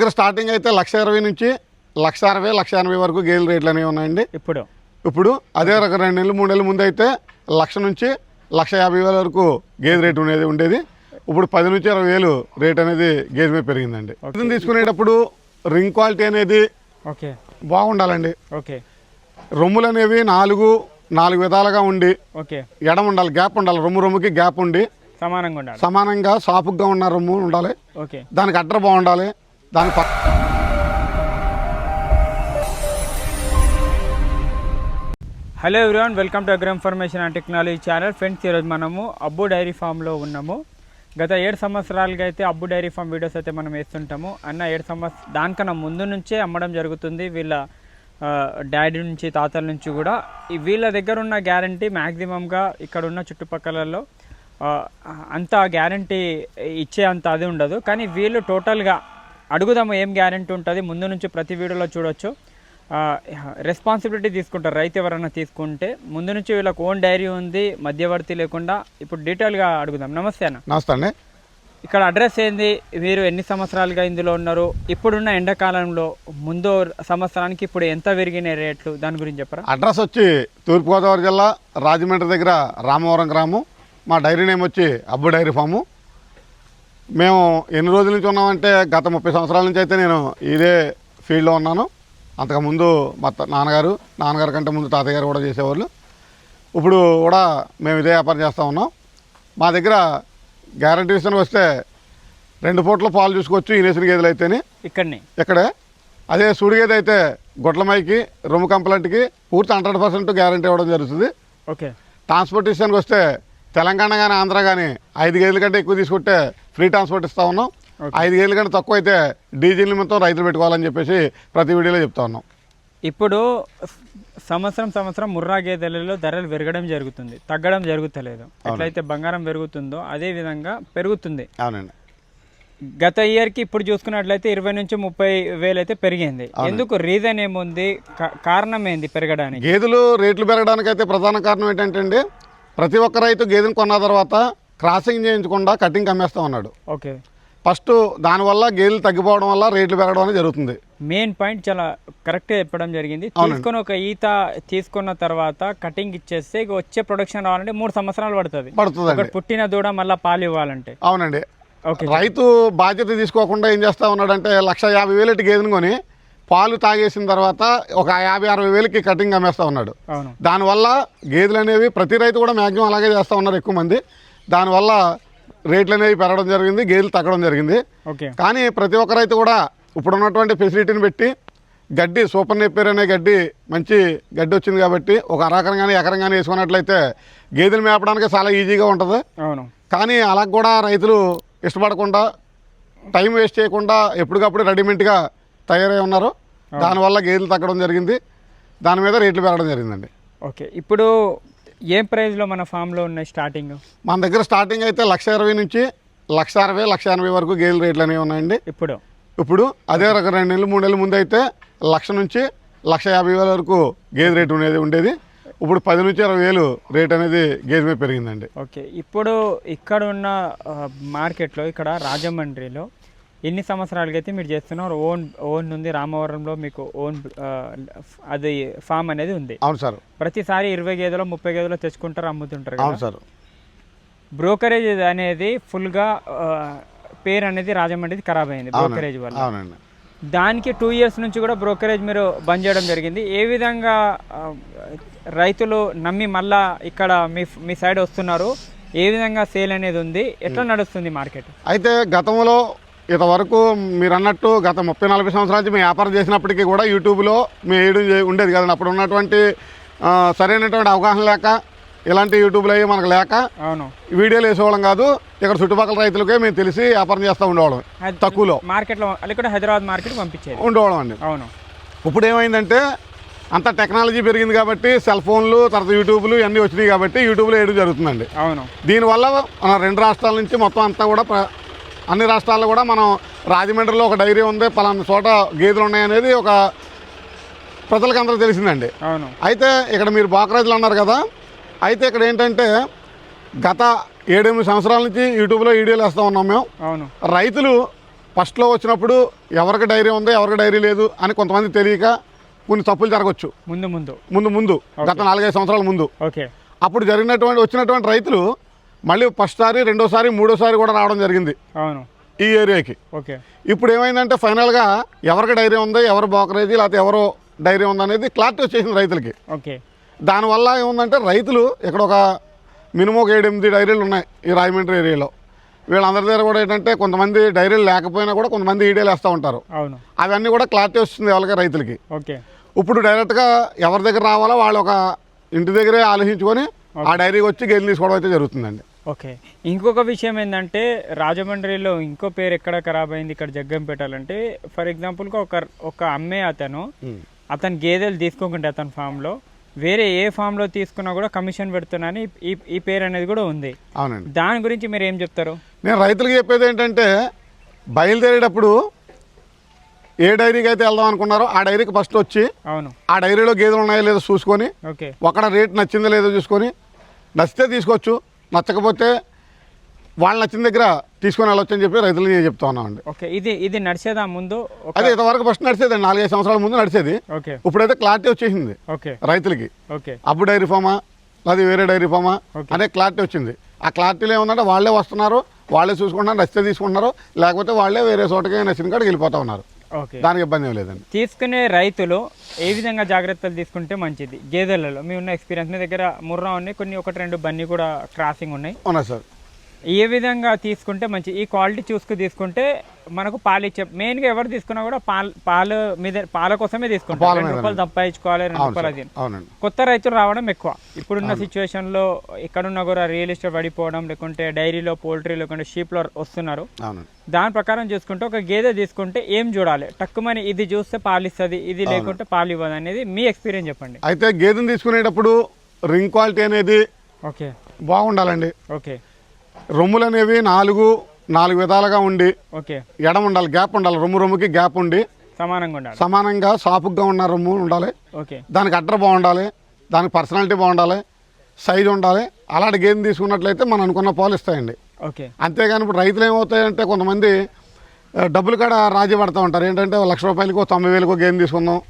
ఇక్కడ స్టార్టింగ్ అయితే 1,20,000 నుంచి 1,60,000, 1,80,000 వరకు గేదెల రేట్లు అనేవి ఉన్నాయండి. ఇప్పుడు అదే రకం 2 నెలలు 3 నెలల ముందు అయితే 1,00,000 నుంచి 1,50,000 వరకు గేదె రేటు అనేది ఉండేది. ఇప్పుడు 10 నుంచి 20,000 రేట్ అనేది గేదె మీద పెరిగిందండి. తీసుకునేటప్పుడు రింగ్ క్వాలిటీ అనేది బాగుండాలండి. రొమ్ములు అనేవి నాలుగు విధాలుగా ఉండి ఎడం ఉండాలి, గ్యాప్ ఉండాలి, రొమ్ముకి గ్యాప్ ఉండి సమానంగా సాపుగా ఉన్న రొమ్ము ఉండాలి. దానికి అడ్ర బాగుండాలి. దాని hello everyone, welcome to agro information and technology channel. Friends, ఈరోజు మనము అబ్బు డైరీ ఫామ్లో ఉన్నాము. గత 7 సంవత్సరాలుగా అయితే అబ్బు డైరీ ఫామ్ వీడియోస్ అయితే మనం వేస్తుంటాము. అన్న 7 సంవత్సరాలు దానికన్నా ముందు నుంచే అమ్మడం జరుగుతుంది. వీళ్ళ డాడీ నుంచి తాతల నుంచి కూడా వీళ్ళ దగ్గర ఉన్న గ్యారంటీ మ్యాక్సిమంగా ఇక్కడ ఉన్న చుట్టుపక్కలలో అంత గ్యారంటీ ఇచ్చే అంత అది ఉండదు. కానీ వీళ్ళు టోటల్గా అడుగుదాము ఏం గ్యారంటీ ఉంటుంది ముందు నుంచి ప్రతి వీడియోలో చూడొచ్చు. రెస్పాన్సిబిలిటీ తీసుకుంటారు రైతు ఎవరైనా తీసుకుంటే. ముందు నుంచి వీళ్ళకి ఓన్ డైరీ ఉంది, మధ్యవర్తి లేకుండా. ఇప్పుడు డీటెయిల్గా అడుగుదాం. నమస్తే అన్న. నమస్తే అండి. ఇక్కడ అడ్రస్ ఏంది, మీరు ఎన్ని సంవత్సరాలుగా ఇందులో ఉన్నారు, ఇప్పుడున్న ఎండాకాలంలో ముందు సంవత్సరానికి ఇప్పుడు ఎంత పెరిగినాయి రేట్లు, దాని గురించి చెప్పరా? అడ్రస్ వచ్చి తూర్పుగోదావరి జిల్లా రాజమండ్రి దగ్గర రామవరం గ్రామం. మా డైరీ నేమ్ వచ్చి అబ్బు డైరీ ఫాము. మేము ఎన్ని రోజుల నుంచి ఉన్నామంటే గత 30 సంవత్సరాల నుంచి అయితే నేను ఇదే ఫీల్డ్లో ఉన్నాను. అంతకుముందు మా నాన్నగారు కంటే ముందు తాతయ్య గారు కూడా చేసేవాళ్ళు. ఇప్పుడు కూడా మేము ఇదే వ్యాపారం చేస్తూ ఉన్నాం. మా దగ్గర గ్యారంటీ విషయానికి వస్తే 2 పూట్ల పాలు చూసుకోవచ్చు ఈనేసిన గేదెలు అయితేనే ఇక్కడే. అదే సూడి గేదె అయితే గొడ్లమైకి రొమ్ము కంప్లైంట్కి పూర్తి 100% గ్యారంటీ ఇవ్వడం జరుగుతుంది. ట్రాన్స్పోర్ట్ విషయానికి వస్తే తెలంగాణ కానీ ఆంధ్ర కానీ 5 గేదెల కంటే ఎక్కువ తీసుకుంటే ఫ్రీ ట్రాన్స్పోర్ట్ ఇస్తూ ఉన్నాం. 5 గేదెల కంటే తక్కువ అయితే డీజిల్ నిమిత్తం రైతులు పెట్టుకోవాలని చెప్పేసి ప్రతి వీడియోలో చెప్తా ఉన్నాం. ఇప్పుడు సంవత్సరం ముర్రా గేదెలలో ధరలు పెరగడం జరుగుతుంది, తగ్గడం జరుగుతలేదు. ఎట్లయితే బంగారం పెరుగుతుందో అదే విధంగా పెరుగుతుంది. అవునండి. గత ఇయర్కి ఇప్పుడు చూసుకున్నట్లయితే 20 నుంచి 30,000 అయితే పెరిగింది. ఎందుకు, రీజన్ ఏముంది, కారణం ఏంది పెరగడానికి? గేదెలు రేట్లు పెరగడానికి అయితే ప్రధాన కారణం ఏంటంటే అండి, ప్రతి ఒక్క రైతు గేదెను కొన్న తర్వాత క్రాసింగ్ చేయించకుండా కటింగ్ అమ్మేస్తా ఉన్నాడు. ఫస్ట్ దానివల్ల గేదెలు తగ్గిపోవడం వల్ల రేట్లు పెరగడం అనేది జరుగుతుంది. మెయిన్ పాయింట్ చాలా కరెక్ట్గా చెప్పడం జరిగింది. తీసుకొని ఒక ఈత తీసుకున్న తర్వాత కటింగ్ ఇచ్చేస్తే వచ్చే ప్రొడక్షన్ రావాలంటే 3 సంవత్సరాలు పడుతుంది. పుట్టిన దూడ మళ్ళీ పాలు ఇవ్వాలంటే. అవునండి. రైతు బాధ్యత తీసుకోకుండా ఏం చేస్తా ఉన్నాడంటే 1,50,000 గేదెను కొని పాలు తాగేసిన తర్వాత ఒక 50-60,000కి కటింగ్ అమ్మేస్తా ఉన్నాడు. దానివల్ల గేదెలు అనేవి ప్రతి రైతు కూడా మ్యాక్సిమం అలాగే చేస్తూ ఉన్నారు ఎక్కువ మంది. దానివల్ల రేట్లు అనేవి పెరగడం జరిగింది, గేదెలు తగ్గడం జరిగింది. కానీ ప్రతి ఒక్క రైతు కూడా ఇప్పుడు ఉన్నటువంటి ఫెసిలిటీని పెట్టి గడ్డి సూపర్ నేపియర్ అనే గడ్డి మంచి గడ్డి వచ్చింది కాబట్టి ఒక అరెకరం కానీ ఎకరం కానీ వేసుకున్నట్లయితే గేదెలు మేపడానికి చాలా ఈజీగా ఉంటుంది. కానీ అలా కూడా రైతులు ఇష్టపడకుండా టైం వేస్ట్ చేయకుండా ఎప్పటికప్పుడు రెడీమేడ్గా తయారై ఉన్నారు. దానివల్ల గేదెలు తగ్గడం జరిగింది, దాని మీద రేట్లు పెరగడం జరిగిందండి. ఇప్పుడు ఏం ప్రైస్లో మన ఫామ్లో ఉన్నాయి స్టార్టింగ్? మన దగ్గర స్టార్టింగ్ అయితే 1,20,000 నుంచి 1,60,000, 1,80,000 వరకు గేదెల రేట్లు అనేవి ఉన్నాయండి. ఇప్పుడు అదే రకం 2 నెలలు 3 నెలల ముందు అయితే 1,00,000 నుంచి 1,50,000 వరకు గేదె రేటు ఉండేది. ఇప్పుడు 10 నుంచి 20,000 రేట్ అనేది గేదె మీద పెరిగిందండి. ఇప్పుడు ఇక్కడ ఉన్న మార్కెట్లో, ఇక్కడ రాజమండ్రిలో ఎన్ని సంవత్సరాలకి అయితే మీరు చేస్తున్నారు? ఓన్ ఉంది, రామవరంలో మీకు ఓన్ అది ఫామ్ అనేది ఉంది. అవును సార్. ప్రతిసారి 20 గేదెలు 30 గేదెలు తెచ్చుకుంటారు, అమ్ముతుంటారు. అవును సార్. బ్రోకరేజ్ అనేది ఫుల్గా పేరు అనేది రాజమండ్రిది ఖరాబ్ అయింది బ్రోకరేజ్ వల్ల. అవునండి. దానికి 2 years నుంచి కూడా బ్రోకరేజ్ మీరు బంద్ చేయడం జరిగింది. ఏ విధంగా రైతులు నమ్మి మళ్ళా ఇక్కడ మీ సైడ్ వస్తున్నారు? ఏ విధంగా సేల్ అనేది ఉంది, ఎట్లా నడుస్తుంది మార్కెట్? అయితే గతంలో ఇంతవరకు మీరు అన్నట్టు గత 30-40 సంవత్సరాల నుంచి మేము వ్యాపారం చేసినప్పటికీ కూడా యూట్యూబ్లో మేము వేయడం ఉండేది కదండి. అప్పుడు ఉన్నటువంటి సరైనటువంటి అవగాహన లేక, ఇలాంటి యూట్యూబ్లో అయ్యి మనకు లేక వీడియోలు వేసేవాళ్ళం కాదు. ఇక్కడ చుట్టుపక్కల రైతులకే మేము తెలిసి వ్యాపారం చేస్తూ ఉండేవాళ్ళం. తక్కువలో మార్కెట్లో హైదరాబాద్ మార్కెట్ పంపించేది ఉండేవాళ్ళం అండి. ఇప్పుడు ఏమైందంటే అంత టెక్నాలజీ పెరిగింది కాబట్టి సెల్ ఫోన్లు, తర్వాత యూట్యూబ్లు ఇవన్నీ వచ్చినాయి కాబట్టి యూట్యూబ్లో వేయడం జరుగుతుందండి. దీనివల్ల మన 2 రాష్ట్రాల నుంచి మొత్తం అంతా కూడా అన్ని రాష్ట్రాల్లో కూడా మనం రాజమండ్రిలో ఒక డైరీ ఉంది, పలానా చోట గేదెలు ఉన్నాయనేది ఒక ప్రజలకు అందరూ తెలిసిందండి. అయితే ఇక్కడ మీరు బాకరాజులు అన్నారు కదా, అయితే ఇక్కడ ఏంటంటే గత 7-8 సంవత్సరాల నుంచి యూట్యూబ్లో వీడియోలు వేస్తూ ఉన్నాం మేము. రైతులు ఫస్ట్లో వచ్చినప్పుడు ఎవరికి డైరీ ఉందో ఎవరికి డైరీ లేదు అని కొంతమంది తెలియక కొన్ని తప్పులు జరగవచ్చు. ముందు గత 4-5 సంవత్సరాల ముందు ఓకే. అప్పుడు వచ్చినటువంటి రైతులు మళ్ళీ ఫస్ట్ సారి, రెండోసారి, మూడోసారి కూడా రావడం జరిగింది అవును ఈ ఏరియాకి. ఓకే. ఇప్పుడు ఏమైందంటే ఫైనల్గా ఎవరికి డైరీ ఉందో, ఎవరు బ్రోకరేజీ లేకపోతే ఎవరో డైరీ ఉందనేది క్లారిటీ వచ్చేసింది రైతులకి. ఓకే. దానివల్ల ఏముందంటే రైతులు ఇక్కడ ఒక మినిమం 7-8 డైరీలు ఉన్నాయి ఈ రాజమండ్రి ఏరియాలో. వీళ్ళందరి దగ్గర కూడా ఏంటంటే కొంతమంది డైరీలు లేకపోయినా కూడా కొంతమంది ఈడీలు వేస్తూ ఉంటారు. అవును. అవన్నీ కూడా క్లారిటీ వస్తుంది వాళ్ళకి, రైతులకి. ఓకే. ఇప్పుడు డైరెక్ట్గా ఎవరి దగ్గర రావాలో వాళ్ళు ఒక ఇంటి దగ్గరే ఆలోచించుకొని ఆ డైరీకి వచ్చి గేదెలు తీసుకోవడం అయితే జరుగుతుందండి. ఓకే. ఇంకొక విషయం ఏంటంటే రాజమండ్రిలో ఇంకో పేరు ఎక్కడ ఖరాబ్ అయింది ఇక్కడ జగ్గంపేటలంటే, ఫర్ ఎగ్జాంపుల్గా ఒక అమ్మే అతను గేదెలు తీసుకోకుంటే అతని ఫామ్లో వేరే ఏ ఫామ్లో తీసుకున్నా కూడా కమిషన్ పెడుతున్నాని ఈ పేరు అనేది కూడా ఉంది. అవునండి. దాని గురించి మీరు ఏం చెప్తారు? నేను రైతులకు చెప్పేది ఏంటంటే బయలుదేరేటప్పుడు ఏ డైరీకి అయితే వెళ్దాం అనుకున్నారో ఆ డైరీకి ఫస్ట్ వచ్చి ఆ డైరీలో గేదెలు ఉన్నాయో లేదో చూసుకొని, ఒకడ రేట్ నచ్చిందో లేదో చూసుకొని, నచ్చితే తీసుకోవచ్చు, నచ్చకపోతే వాళ్ళు నచ్చిన దగ్గర తీసుకొని వెళ్ళొచ్చు అని చెప్పి రైతులు చెప్తా ఉన్నామండి. ఓకే. ఇది నడిచేదా ముందు? అదే ఇంతవరకు ఫస్ట్ నడిచేదండి, 4-5 సంవత్సరాల ముందు నడిచేది. ఇప్పుడైతే క్లారిటీ వచ్చేసింది రైతులకి. అబ్బు డైరీ ఫామా అది వేరే డైరీ ఫామా అనే క్లారిటీ వచ్చింది. ఆ క్లారిటీలో ఏముందంటే వాళ్ళే వస్తున్నారు, వాళ్ళే చూసుకుంటున్నారు, నచ్చితే తీసుకుంటున్నారు, లేకపోతే వాళ్ళే వేరే చోటకి నచ్చిన కాడికి వెళ్ళిపోతా ఉన్నారు. దానికి ఇబ్బంది ఏం లేదండి. తీసుకునే రైతులు ఏ విధంగా జాగ్రత్తలు తీసుకుంటే మంచిది? గేదెలలో మీ ఉన్న ఎక్స్పీరియన్స్, మీ దగ్గర ముర్రా ఉన్నాయి, కొన్ని 1-2 బన్నీ కూడా క్రాసింగ్ ఉన్నాయి సార్. ఏ విధంగా తీసుకుంటే మంచి? ఈ క్వాలిటీ చూసుకు తీసుకుంటే మనకు పాలు ఇచ్చే, మెయిన్గా ఎవరు తీసుకున్నా కూడా పాలు మీద పాల కోసమే తీసుకుంటారు. 2 రూపాయలు సంపాదించుకోవాలి, 2 రూపాయలు అది. కొత్త రైతులు రావడం ఎక్కువ ఇప్పుడున్న సిచ్యువేషన్లో. ఇక్కడున్న కూడా రియల్ ఎస్టేట్ పడిపోవడం, లేకుంటే డైరీలో, పోల్ట్రీ, లేకుంటే షీప్లో వస్తున్నారు. దాని ప్రకారం చూసుకుంటే ఒక గేదె తీసుకుంటే ఏం చూడాలి? టక్కుమని ఇది చూస్తే పాలు ఇస్తుంది, ఇది లేకుంటే పాలు ఇవ్వదు అనేది మీ ఎక్స్పీరియన్స్ చెప్పండి. అయితే గేదెను తీసుకునేటప్పుడు రింగ్ క్వాలిటీ అనేది బాగుండాలండి. ఓకే. రొమ్ములు అనేవి 4 విధాలుగా ఉండి, ఎడం ఉండాలి, గ్యాప్ ఉండాలి, రొమ్ముకి గ్యాప్ ఉండి సమానంగా సాపుగా ఉన్న రొమ్ము ఉండాలి. దానికి అడ్ర బాగుండాలి, దానికి పర్సనాలిటీ బాగుండాలి, సైజు ఉండాలి. అలాంటి గేదెని తీసుకున్నట్లయితే మనం అనుకున్న పాలు ఇస్తాయండి. అంతేగాని ఇప్పుడు రైతులు ఏమవుతాయంటే కొంతమంది డబ్బులు కాడ రాజీ పడుతూ ఉంటారు. ఏంటంటే 1 లక్ష రూపాయలకో 90,000కో గేదెని తీసుకుందాం,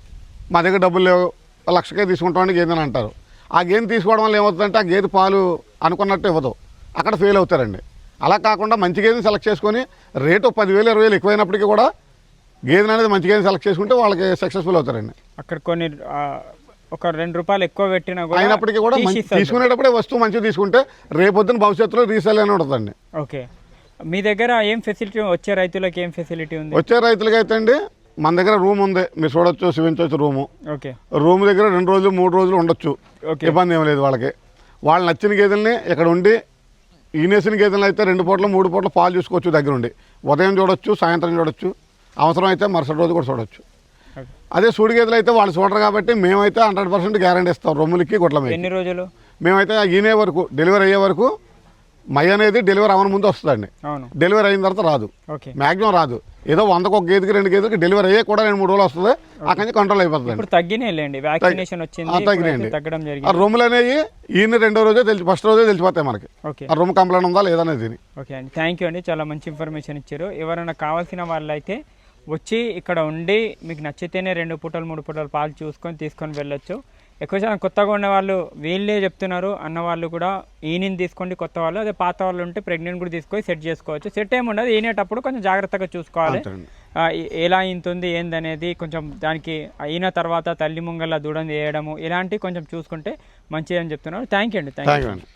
మా దగ్గర డబ్బులు లేవు, 1 లక్షకే తీసుకుంటామని గేదెని అంటారు. ఆ గేదెని తీసుకోవడం వల్ల ఏమవుతుందంటే ఆ గేదె పాలు అనుకున్నట్టు ఇవ్వదు, అక్కడ ఫెయిల్ అవుతారండి. అలా కాకుండా మంచి గేదెని సెలెక్ట్ చేసుకొని రేటు 10,000-20,000 ఎక్కువైనప్పటికీ కూడా గేదెని అనేది మంచి గేదెని సెలెక్ట్ చేసుకుంటే వాళ్ళకి సక్సెస్ఫుల్ అవుతారండి. అక్కడ కొన్ని ఒక 2 రూపాయలు ఎక్కువ పెట్టినా అయినప్పటికీ కూడా తీసుకునేటప్పుడే వస్తువు మంచిగా తీసుకుంటే రేపొద్దున భవిష్యత్తులో రీసేల్ అని ఉంటుందండి. ఓకే. మీ దగ్గర ఏం ఫెసిలిటీ, వచ్చే రైతులకు ఏం ఫెసిలిటీ ఉంది? వచ్చే రైతులకి అయితే అండి మన దగ్గర రూమ్ ఉంది, మీరు చూడొచ్చు, చూపించవచ్చు రూము. రూమ్ దగ్గర 2 రోజులు 3 రోజులు ఉండొచ్చు, ఇబ్బంది ఏం లేదు వాళ్ళకి. వాళ్ళు నచ్చిన గేదెల్ని ఇక్కడ ఉండి, ఈనేసిన గేదెలు అయితే 2 పూటలు 3 పూటలు పాలు చూసుకోవచ్చు దగ్గర ఉండి. ఉదయం చూడొచ్చు, సాయంత్రం చూడొచ్చు, అవసరం అయితే మరుసటి రోజు కూడా చూడొచ్చు. అదే సూడి గేదెలు అయితే వాళ్ళు చూడరు కాబట్టి మేమైతే 100% గ్యారంటీ ఇస్తాం రొమ్ములకి, గుడ్ల మీద. ఎన్ని రోజులు? మేమైతే ఈనే వరకు, డెలివరీ అయ్యే వరకు. మై అనేది డెలివరీ అవ్వని ముందు వస్తుందండి, డెలివరీ అయిన తర్వాత రాదు, మ్యాక్సిమం రాదు. ఏదో 100కు 1 గేదెకి 2 గేదెలకి డెలివరీ అయ్యే కూడా 2-3 రోజులు వస్తుంది, అక్కడి నుంచి కంట్రోల్ అయిపోతుంది. తగ్గినాయండి. రొమ్ములు అనేవి ఈయన 2వ రోజే ఫస్ట్ రోజే తెలిసిపోతాయి మనకి ఆ రొమ్ము కంప్లైంట్ ఉందా లేదనేది. ఓకే అండి, థ్యాంక్ యూ అండి, చాలా మంచి ఇన్ఫర్మేషన్ ఇచ్చారు. ఎవరైనా కావాల్సిన వాళ్ళు అయితే వచ్చి ఇక్కడ ఉండి మీకు నచ్చితేనే 2 పూటలు 3 పూటలు పాలు చూసుకొని తీసుకొని వెళ్ళొచ్చు. ఎక్కువ శాతం కొత్తగా ఉన్న వాళ్ళు వీళ్ళే చెప్తున్నారు అన్న వాళ్ళు కూడా ఈయనని తీసుకోండి, కొత్త వాళ్ళు. అదే పాత వాళ్ళు ఉంటే ప్రెగ్నెంట్ కూడా తీసుకొని సెట్ చేసుకోవచ్చు. సెట్ ఏమి ఉండదు, ఈనేటప్పుడు కొంచెం జాగ్రత్తగా చూసుకోవాలి, ఎలా ఇంతుంది ఏందనేది. కొంచెం దానికి అయిన తర్వాత తల్లి ముంగల దూడం చేయడము ఇలాంటివి కొంచెం చూసుకుంటే మంచిది అని చెప్తున్నారు. థ్యాంక్ యూ అండి.